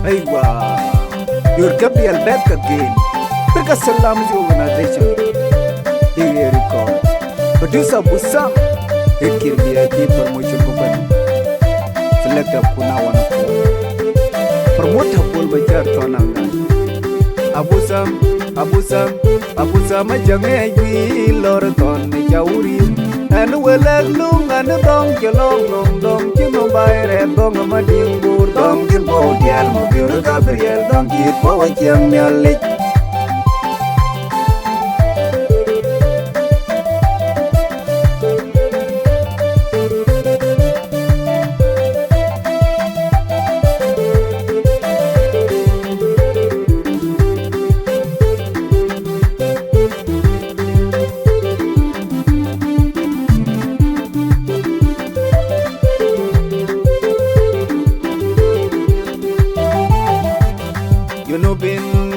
Aywa, you're Gabriel back again. Because Salam is organization. Here record. Producer Busam. Ekirbi IT Promotion Company. Selector Kuna Wanaku. Promoter Paul Bajar Tonanga. Abusam Jangai Loraton Jauri. And we'll let long and a dong, long, Jimmo by red dong of my dingo, dong, Gilbo, Dialmo, Gabriel, dong, keep power, young Melly.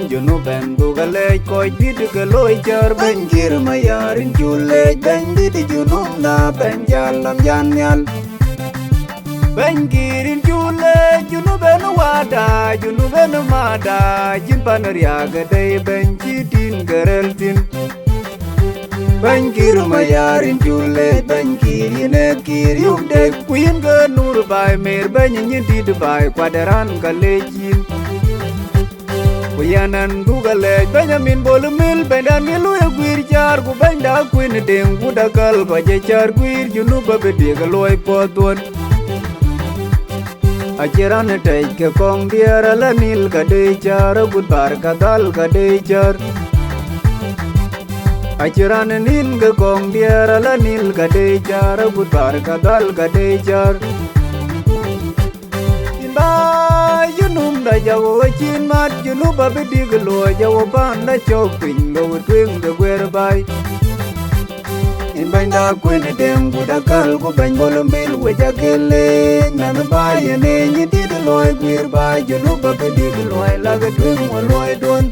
You know ben bugale koi did ke loy jar ben gir mayarin jule ben did you know na ben jalam janyal ben girin jule you know ben wada you know ben mada jin panaria gade ben chitin gereltin ben gir mayarin jule ben girine gir yuk de queen ge nur bai mer ben yin did bai kwadaran kalejin Kuyanan Google Benjamin Bolumil Benamilu Guir Jar Gubenda Queen Ding Gudakal Bajar Guir Junuba Bedigaloy Poton Acheran take a kong dear Alanil Gadejar Goodbar Kadal Gadejar Acheran Nil Gong dear Alanil Gadejar Goodbar Kadal Gadejar Junum da jawo chin mat junuba bidiglo jawo banda chopin go twing the whereby in banda queen dem gudakal go ben bolomel wejakele nan baye ne nyidi de loy whereby junuba bidiglo laga twing wo loy don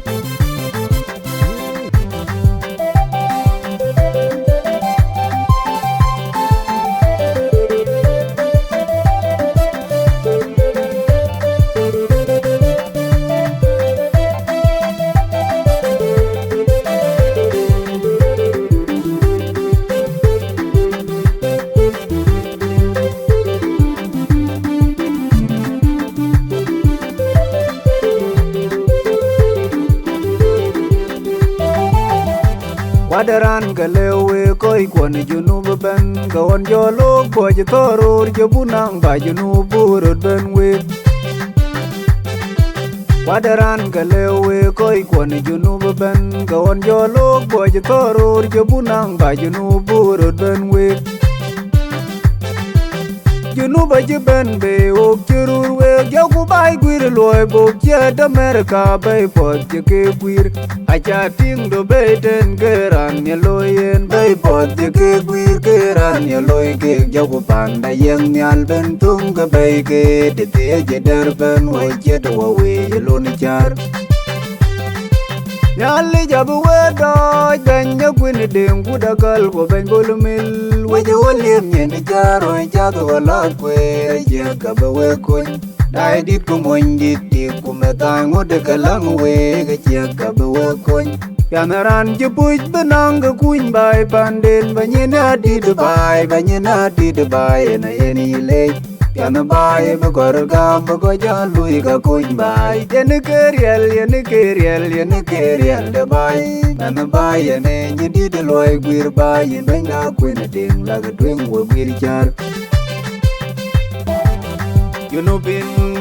Wadaran galewe koi kwani junub ben Gawan jolo kwa jitoror jabunang ba junub burud ben we Wadaran galewe koi kwani junub ben Gawan jolo kwa jitoror jabunang ba junub burud ben we Junuba jiben be ok churur we Jaku bai gwir loy bok jed Amerika bay pot jake gwir Acha ting do bay ten geran ya loyen bay pot jake gwir geran ya loy ke Jaku panda yang nyal ben tung ke bay ke Dite jeder ben wo jed wa we yeloni char Nyali jabu wedoj ben nyakwini ding gudakal ko ben bolumil Weje wolim nyeni jaro jado walad kwe Jeka bewe kuny Dai dit kumoy dit kumetay ngode kalang we Jeka bewe kuny Yanaran jepuj benang ke kuny bay Pandin banyena di Dubai Na yeni ilej Yana bay begor gam begor jalui ka kuny bay Yana kerial de bay Yana bay yana nyedi de loy gwir bay Yin benda kwena ding laga dwing wo gwir jar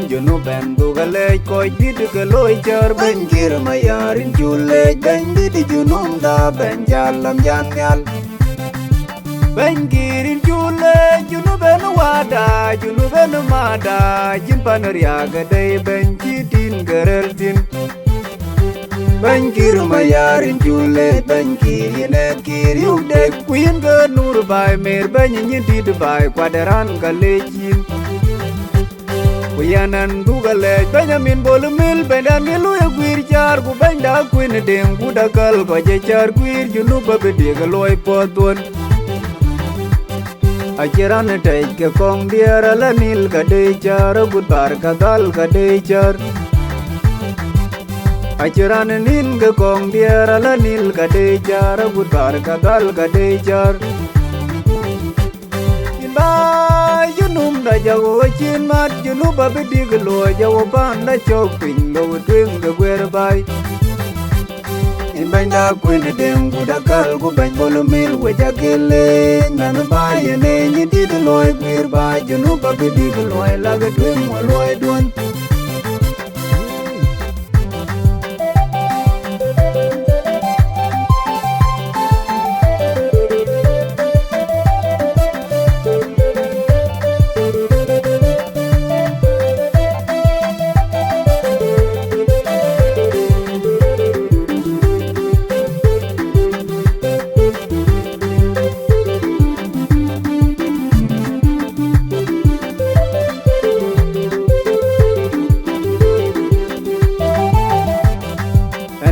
Junuben dugalej koi didi ke loy jar Ben gir mayarin julej Ben didi junum da ben jalam janyal Ben girin jule, junuben wada, junuben mada Jin panaria gade ben chitin gereltin Ben gir mayarin jule, ben girine gir yuk de Queen ge nur bai mer ben nyidi de bai kwadaran kalejin Kuyanan dugalej Benjamin Bolumil Benamilu Guir Jar Gubenda Queen Ding Gudakal Bajar Guir Junuba Bedigaloy Poton Acheran take a kong dear Alanil Gadejar Goodbar Kadal Gadejar Achiran nin ga kong diara la nil ga de jar budbar ga dal ga de jar ba junum da jago chin mat junu ba bi ga lo jago ban da chok pin lo twing ga wer bai in bang da kuin dem gu da kal gu bang bolo mil we jagele nan ba ye ne ni di de loy wer ba junu ba bi ga loy la ga twing mo loy don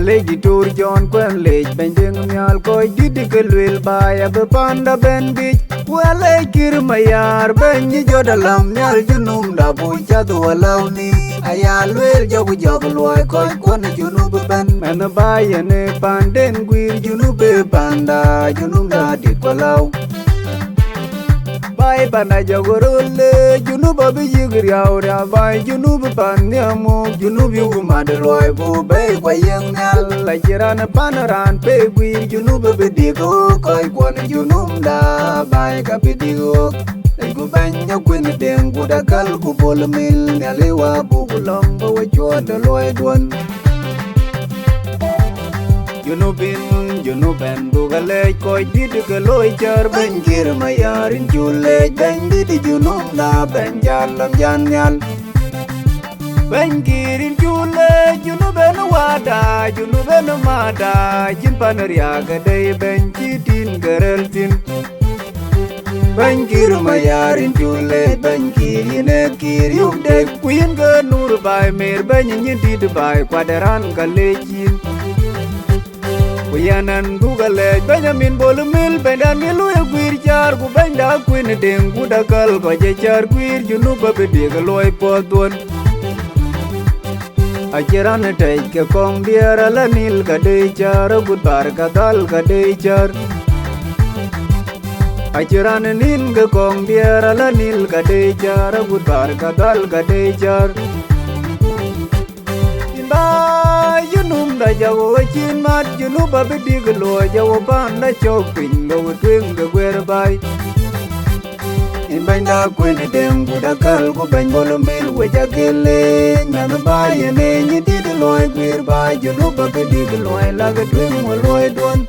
Lady tour John Quen lej ben ding myal koy didi ke lwel baya be panda ben bich wale kir mayar ben ni jodalam nyal junum da bu chadu walawni aya lwel jogu jogu loy koy kon junub ben men baya ne panden gwir junub be panda junum da dit walaw bai bana jogorole junub bi yigir yawra bai junub pan nyamu junub yugu madloy bu be kwayeng nyal la jiran panaran pe gwir junub be digo koy kwon junum da bai ka bidigo gu banya kwin den gu da kal ku bol mil nyalewa bu long bo chod loy don Junuben bugale koy didi ke loy jar ben kir mayarin jule ben didi junub na ben jalam janyal ben kirin jule junuben wada junuben mada jin panaria gade ben chitin gereltin ben kir mayarin jule ben kirine kir yugde kuin ge nur bay mer ben nyin didi bay kwadaran galejin Kuyanan bugale Benjamin bolumil bendan milu ya gwir jar ku benda kuin deng ku dakal ko je jar gwir junu ba bedi loy podon Achiran tay ke kong biara la nil ka de jar budbar ka dal ka de jar Achiran nin ke kong biara la nil ka de jar budbar ka dal ka de jar Junum da jago chin mat junu ba bi ga lo jago ban da chok pin lo twing ga wer bai in bang da kuin dem gu da kal gu bang bolo mil we jagele nan ba ye ne ni di de loy wer bai junu ba bi ga loy la ga twing mo loy don